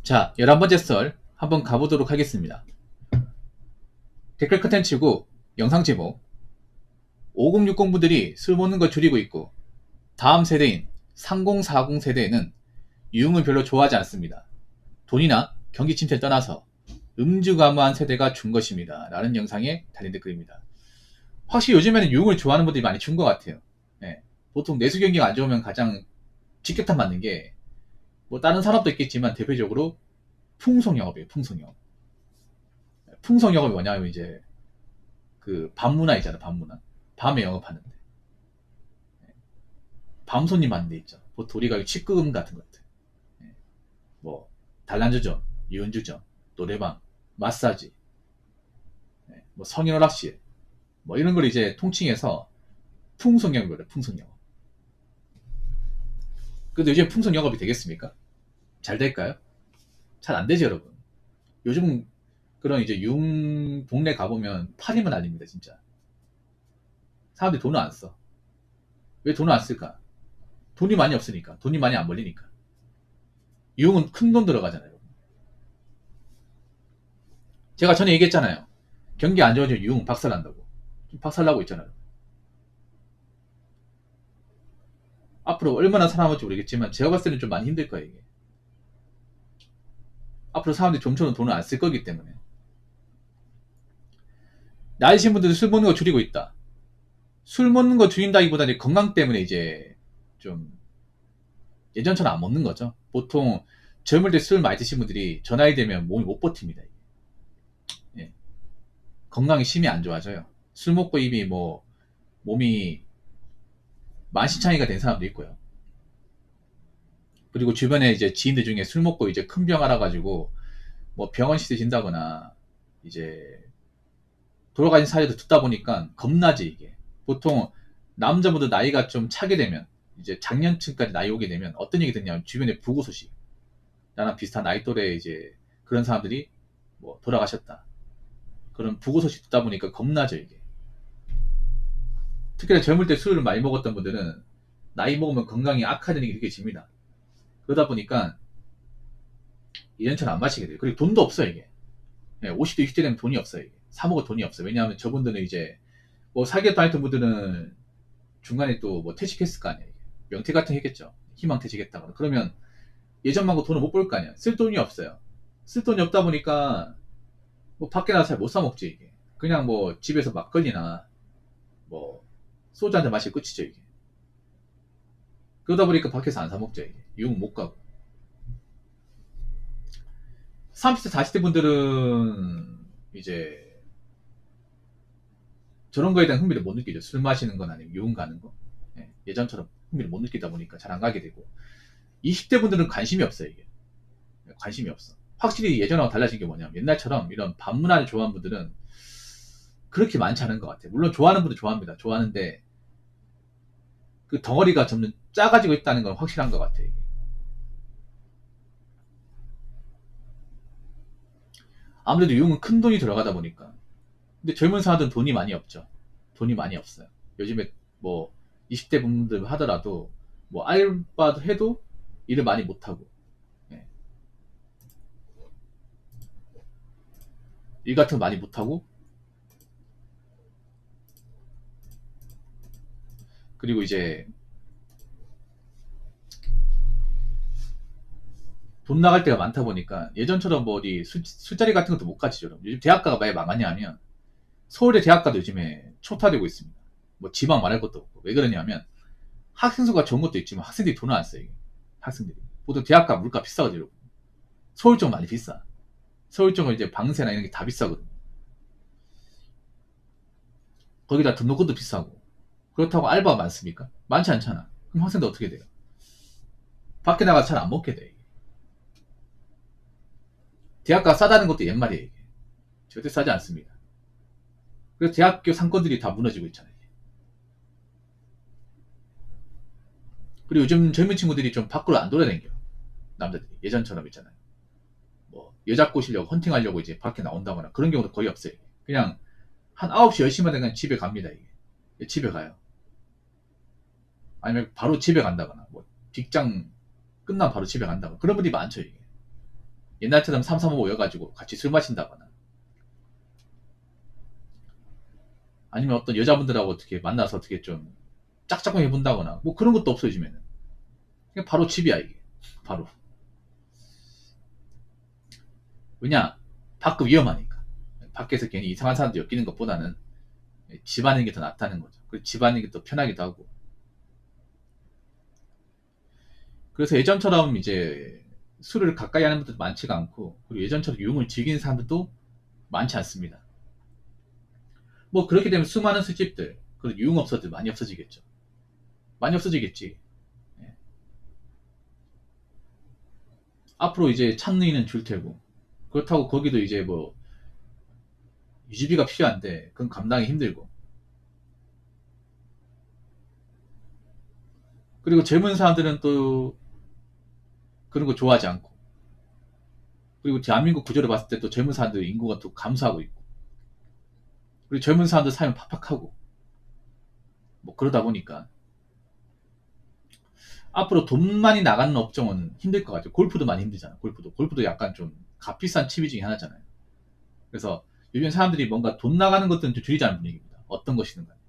자, 11번째 썰 한번 가보도록 하겠습니다. 댓글 컨텐츠고 영상 제목 5060분들이 술 먹는 거 줄이고 있고 다음 세대인 3040 세대에는 유흥을 별로 좋아하지 않습니다. 돈이나 경기 침체를 떠나서 음주 가무한 세대가 준 것입니다. 라는 영상에 달린 댓글입니다. 확실히 요즘에는 유흥을 좋아하는 분들이 많이 준 것 같아요. 네. 보통 내수 경기가 안 좋으면 가장 직격탄 맞는 게 뭐 다른 산업도 있겠지만 대표적으로 풍속영업이에요. 풍속영업. 풍속영업이 뭐냐면 이제 그 밤문화 있잖아. 밤문화. 밤에 영업하는데 밤 손님 많은 데 있죠. 보통 우리가 축구금 같은 것들, 뭐 단란주점, 유은주점, 노래방, 마사지, 뭐 성인오락실, 뭐 이런 걸 이제 통칭해서 풍속영업이래요. 풍속영업. 근데 요즘 풍속영업이 되겠습니까? 잘 될까요? 잘 안 되죠, 여러분. 요즘 그런 이제 동네 가보면 팔이면 아닙니다, 진짜. 사람들이 돈을 안 써. 왜 돈을 안 쓸까? 돈이 많이 없으니까. 돈이 많이 안 벌리니까. 유흥은 큰 돈 들어가잖아요. 제가 전에 얘기했잖아요. 경기 안 좋아지면 유흥 박살난다고. 지금 박살나고 있잖아요. 앞으로 얼마나 살아남을지 모르겠지만 제가 봤을 때는 좀 많이 힘들 거예요, 이게. 앞으로 사람들이 좀처럼 돈을 안 쓸 거기 때문에. 나이 드신 분들도 술 먹는 거 줄이고 있다. 술 먹는 거 줄인다기보다는 건강 때문에 이제 좀 예전처럼 안 먹는 거죠. 보통 젊을 때 술 많이 드신 분들이 저 나이 되면 몸이 못 버팁니다. 예. 건강이 심히 안 좋아져요. 술 먹고 이미 뭐 몸이 만신창이가 된 사람도 있고요. 그리고 주변에 이제 지인들 중에 술 먹고 이제 큰 병 알아가지고 뭐 병원 시드진다거나 이제 돌아가신 사례도 듣다 보니까 겁나지 이게. 보통 남자분들 나이가 좀 차게 되면 이제 장년층까지 나이 오게 되면 어떤 얘기 듣냐면 주변에 부고 소식, 나랑 비슷한 나이 또래 이제 그런 사람들이 뭐 돌아가셨다, 그런 부고 소식 듣다 보니까 겁나죠 이게. 특히나 젊을 때 술을 많이 먹었던 분들은 나이 먹으면 건강이 악화되는 게 느껴집니다. 그러다 보니까 예전처럼 안 마시게 돼요. 그리고 돈도 없어요 이게. 50대 60대 되면 돈이 없어요 이게. 사 먹을 돈이 없어요. 왜냐하면 저분들은 이제 뭐 사기업 다녔던 분들은 중간에 또 뭐 퇴직했을 거 아니에요. 명퇴 같은 거 했겠죠. 희망 퇴직했다거나. 그러면 예전만큼 돈을 못 벌 거 아니야. 쓸 돈이 없어요. 쓸 돈이 없다 보니까 뭐 밖에 나서 잘 못 사 먹지 이게. 그냥 뭐 집에서 막걸리나 뭐 소주 한잔 마시고 끝이죠 이게. 그러다 보니까 밖에서 안 사 먹죠 이게. 유흥 못 가고. 30대 40대 분들은 이제 저런 거에 대한 흥미를 못 느끼죠. 술 마시는 건 아니면 유흥 가는 거. 예전처럼 흥미를 못 느끼다 보니까 잘 안 가게 되고. 20대 분들은 관심이 없어요 이게. 관심이 없어. 확실히 예전하고 달라진 게 뭐냐면 옛날처럼 이런 밤문화를 좋아하는 분들은 그렇게 많지 않은 것 같아요. 물론 좋아하는 분들 좋아합니다. 좋아하는데 그 덩어리가 점점 작아지고 있다는 건 확실한 것 같아요. 이게. 아무래도 유흥은 큰 돈이 들어가다 보니까. 근데 젊은 사람들은 돈이 많이 없죠. 돈이 많이 없어요. 요즘에 뭐 20대 분들 하더라도 뭐 알바도 해도 일을 많이 못하고, 예. 일 같은 거 많이 못하고, 그리고 이제 돈 나갈 때가 많다 보니까 예전처럼 뭐 어디 술자리 같은 것도 못 가지죠. 요즘 대학가가 왜 망하냐 하면 서울대 대학가도 요즘에 초타되고 있습니다. 뭐 지방 말할 것도 없고. 왜 그러냐면 학생 수가 적은 것도 있지만 학생들이 돈을 안 써요. 이게. 학생들이. 보통 대학가 물가 비싸거든요. 서울 쪽 많이 비싸. 서울 쪽은 이제 방세나 이런 게 다 비싸거든요. 거기다 등록금도 비싸고. 그렇다고 알바가 많습니까? 많지 않잖아. 그럼 학생들 어떻게 돼요? 밖에 나가서 잘 안 먹게 돼. 이게. 대학가 싸다는 것도 옛말이에요. 이게. 절대 싸지 않습니다. 그래서 대학교 상권들이 다 무너지고 있잖아요. 그리고 요즘 젊은 친구들이 좀 밖으로 안 돌아다녀요. 남자들이. 예전처럼 있잖아요. 뭐 여자 꼬시려고 헌팅하려고 이제 밖에 나온다거나 그런 경우도 거의 없어요. 그냥 한 9시 10시만 되면 집에 갑니다. 이게. 집에 가요. 아니면 바로 집에 간다거나 뭐 직장 끝나면 바로 집에 간다거나 그런 분들이 많죠. 이게. 옛날처럼 삼삼오오 모여가지고 같이 술 마신다거나 아니면 어떤 여자분들하고 어떻게 만나서 어떻게 좀 짝짝꿍 해본다거나 뭐 그런 것도 없어요 요즘에는. 그냥 바로 집이야 이게. 바로. 왜냐? 밖은 위험하니까. 밖에서 괜히 이상한 사람들 엮이는 것보다는 집 안에 있는 게 더 낫다는 거죠. 그리고 집 안에 있는 게 더 편하기도 하고. 그래서 예전처럼 이제 술을 가까이 하는 분들도 많지가 않고, 그리고 예전처럼 유흥을 즐기는 사람들도 많지 않습니다. 뭐 그렇게 되면 수많은 술집들, 그리고 유흥업소들 많이 없어지겠죠. 많이 없어지겠지. 예. 앞으로 이제 찾는 줄 테고, 그렇다고 거기도 이제 뭐 유지비가 필요한데 그건 감당이 힘들고, 그리고 젊은 사람들은 또 그런 거 좋아하지 않고, 그리고 대한민국 구조를 봤을 때 또 젊은 사람들 인구가 또 감소하고 있고, 그리고 젊은 사람들 삶이 팍팍하고, 뭐 그러다 보니까 앞으로 돈 많이 나가는 업종은 힘들 것 같아요. 골프도 많이 힘들잖아. 골프도 약간 좀 값비싼 취미 중에 하나잖아요. 그래서 요즘 사람들이 뭔가 돈 나가는 것들은 좀 줄이자는 분위기입니다. 어떤 것이든 간에.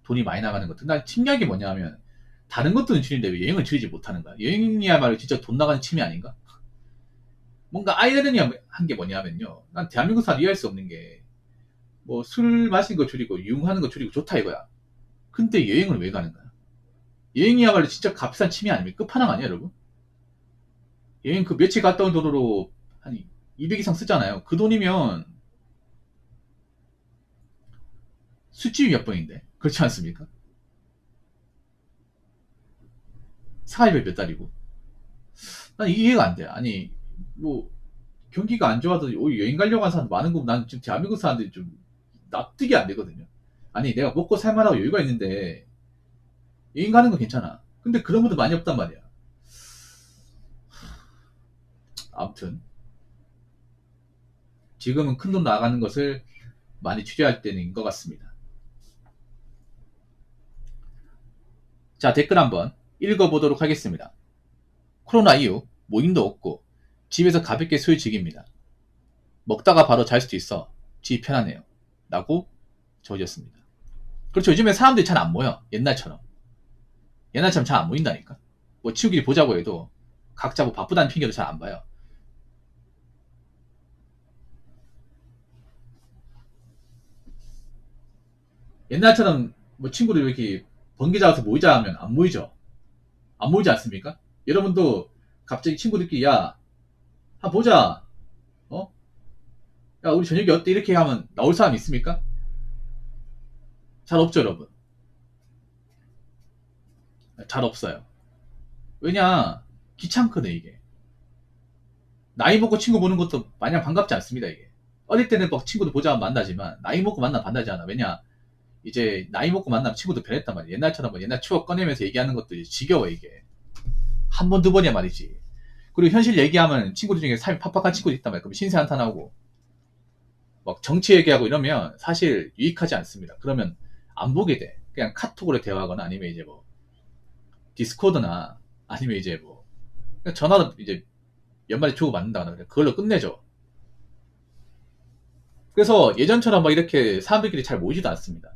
돈이 많이 나가는 것들. 난 신기한 게 뭐냐면 다른 것들은 줄이는데 왜 여행을 줄이지 못하는 거야. 여행이야말로 진짜 돈 나가는 취미 아닌가? 뭔가 아이러니한 게 뭐냐면요. 난 대한민국 사람 이해할 수 없는 게 뭐 술 마시는 거 줄이고 유흥하는 거 줄이고 좋다 이거야. 근데 여행을 왜 가는 거야? 여행이야말로 진짜 값비싼 취미 아닙니까? 끝판왕 아니야 여러분? 여행 그 며칠 갔다 온 돈으로 한 200 이상 쓰잖아요. 그 돈이면 술집이 몇 번인데 그렇지 않습니까? 사일배 몇 달이고. 난 이게 이해가 안 돼. 아니 뭐 경기가 안 좋아도 여행 가려고 하는 사람 많은 거 난 지금 대한민국 사람들이 좀 납득이 안 되거든요. 아니 내가 먹고 살만하고 여유가 있는데 여행 가는 건 괜찮아. 근데 그런 분들 많이 없단 말이야. 아무튼 지금은 큰 돈 나가는 것을 많이 추려할 때인 것 같습니다. 자, 댓글 한번 읽어보도록 하겠습니다. 코로나 이후 모임도 없고 집에서 가볍게 술 즐깁니다. 먹다가 바로 잘 수도 있어 집이 편하네요 라고 적으셨습니다. 그렇죠. 요즘에 사람들이 잘 안 모여. 옛날처럼 잘 안 모인다니까. 뭐 친구끼리 보자고 해도 각자 뭐 바쁘다는 핑계도 잘 안 봐요. 옛날처럼 뭐 친구들 이렇게 번개 잡아서 모이자 하면 안 모이죠. 안 모이지 않습니까? 여러분도 갑자기 친구들끼리 야, 한번 보자. 어? 야, 우리 저녁이 어때? 이렇게 하면 나올 사람 있습니까? 잘 없죠, 여러분. 잘 없어요. 왜냐? 귀찮거든, 이게. 나이 먹고 친구 보는 것도 마냥 반갑지 않습니다, 이게. 어릴 때는 막 친구들 보자 만나지만, 나이 먹고 만나면 만나지 않아. 왜냐? 이제 나이 먹고 만나면 친구도 변했단 말이야. 옛날처럼 뭐 옛날 추억 꺼내면서 얘기하는 것도 이제 지겨워, 이게. 한 번, 두 번이야 말이지. 그리고 현실 얘기하면 친구들 중에 삶이 팍팍한 친구도 있단 말이야. 그럼 신세 한탄하고, 막 정치 얘기하고 이러면 사실 유익하지 않습니다. 그러면 안 보게 돼. 그냥 카톡으로 대화하거나 아니면 이제 뭐 디스코드나 아니면 이제 뭐 전화로 이제 몇 마디 주고 받는다거나 그래. 그걸로 끝내죠. 그래서 예전처럼 막 이렇게 사람들끼리 잘 모이지도 않습니다.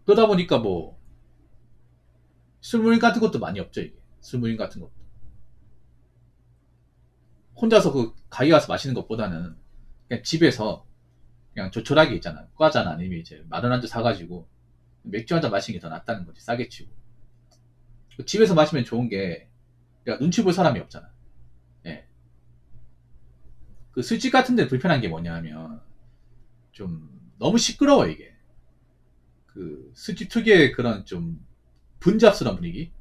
그러다 보니까 뭐 술모임 같은 것도 많이 없죠, 이게. 술모임 같은 것도. 혼자서 그 가게 가서 마시는 것보다는 그냥 집에서 그냥 조촐하게 있잖아. 과자나 아니면 이제 마른 안주 사가지고 맥주 한잔 마시는 게 더 낫다는 거지. 싸게 치고. 집에서 마시면 좋은 게 그러니까 눈치 볼 사람이 없잖아. 예. 그 술집 같은 데 불편한 게 뭐냐면 좀 너무 시끄러워 이게. 그 술집 특유의 그런 좀 분잡스러운 분위기.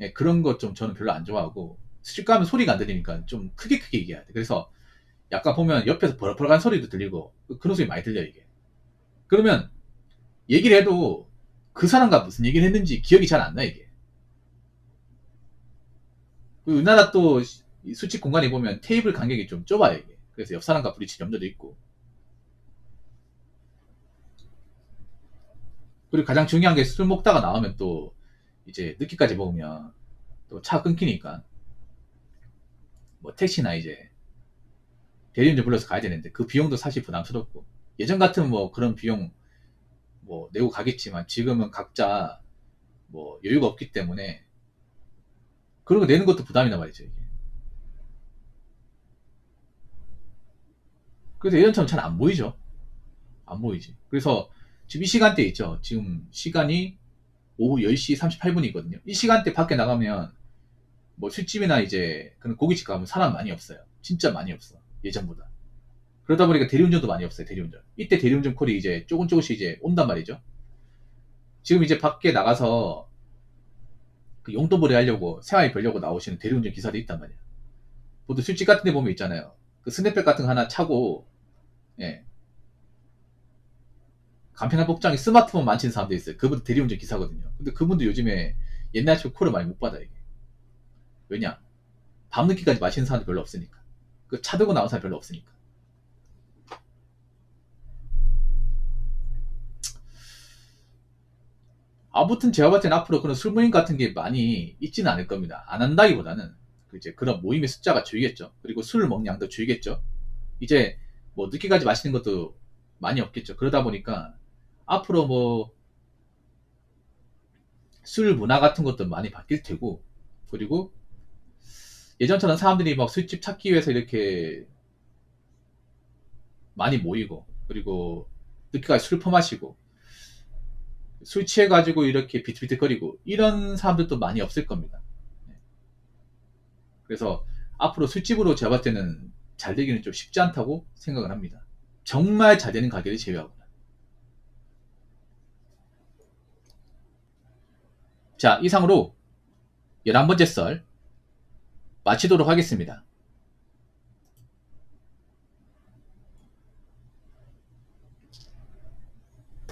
예, 그런 것 좀 저는 별로 안 좋아하고 술집 가면 소리가 안 들리니까 좀 크게 얘기해야 돼. 그래서 약간 보면 옆에서 버럭버럭한 소리도 들리고 그런 소리 많이 들려 이게. 그러면 얘기를 해도 그 사람과 무슨 얘기를 했는지 기억이 잘 안 나 이게. 그 우리나라 또 술집 공간에 보면 테이블 간격이 좀 좁아요 이게. 그래서 옆 사람과 부딪힐 염려도 있고. 그리고 가장 중요한 게 술 먹다가 나오면 또 이제 늦게까지 먹으면 또 차 끊기니까 뭐 택시나 이제 대리운전 불러서 가야 되는데 그 비용도 사실 부담스럽고, 예전 같으면 뭐 그런 비용 뭐 내고 가겠지만 지금은 각자 뭐 여유가 없기 때문에 그런 거 내는 것도 부담이란 말이죠, 이게. 그래서 예전처럼 잘 안 보이죠. 안 보이지. 그래서 지금 이 시간대 있죠. 지금 시간이 오후 10시 38분이거든요. 이 시간대 밖에 나가면 뭐 술집이나 이제 그런 고깃집 가면 사람 많이 없어요. 진짜 많이 없어. 예전보다. 그러다 보니까 대리운전도 많이 없어요. 대리운전. 이때 대리운전 콜이 이제 조금씩 이제 온단 말이죠. 지금 이제 밖에 나가서 그 용돈벌이 하려고 생활비 벌려고 나오시는 대리운전 기사도 있단 말이에요. 보통 술집 같은 데 보면 있잖아요. 그 스냅백 같은 거 하나 차고, 예, 간편한 복장에 스마트폰 만지는 사람도 있어요. 그분도 대리운전 기사거든요. 근데 그분도 요즘에 옛날처럼 콜을 많이 못 받아요. 이게. 왜냐? 밤늦게까지 마시는 사람도 별로 없으니까. 그 차 들고 나온 사람이 별로 없으니까. 아무튼 제가 봤을 때는 앞으로 그런 술 모임 같은 게 많이 있지는 않을 겁니다. 안 한다기보다는 이제 그런 모임의 숫자가 줄겠죠. 그리고 술을 먹는 양도 줄겠죠. 이제 뭐 늦게까지 마시는 것도 많이 없겠죠. 그러다 보니까 앞으로 뭐 술 문화 같은 것도 많이 바뀔 테고, 그리고 예전처럼 사람들이 막 술집 찾기 위해서 이렇게 많이 모이고, 그리고 늦게까지 술 퍼마시고 술 취해가지고 이렇게 비틀비틀거리고 이런 사람들도 많이 없을 겁니다. 그래서 앞으로 술집으로 제가 봤을 때는 잘 되기는 좀 쉽지 않다고 생각을 합니다. 정말 잘 되는 가게를 제외하고는. 자, 이상으로 11번째 썰 마치도록 하겠습니다.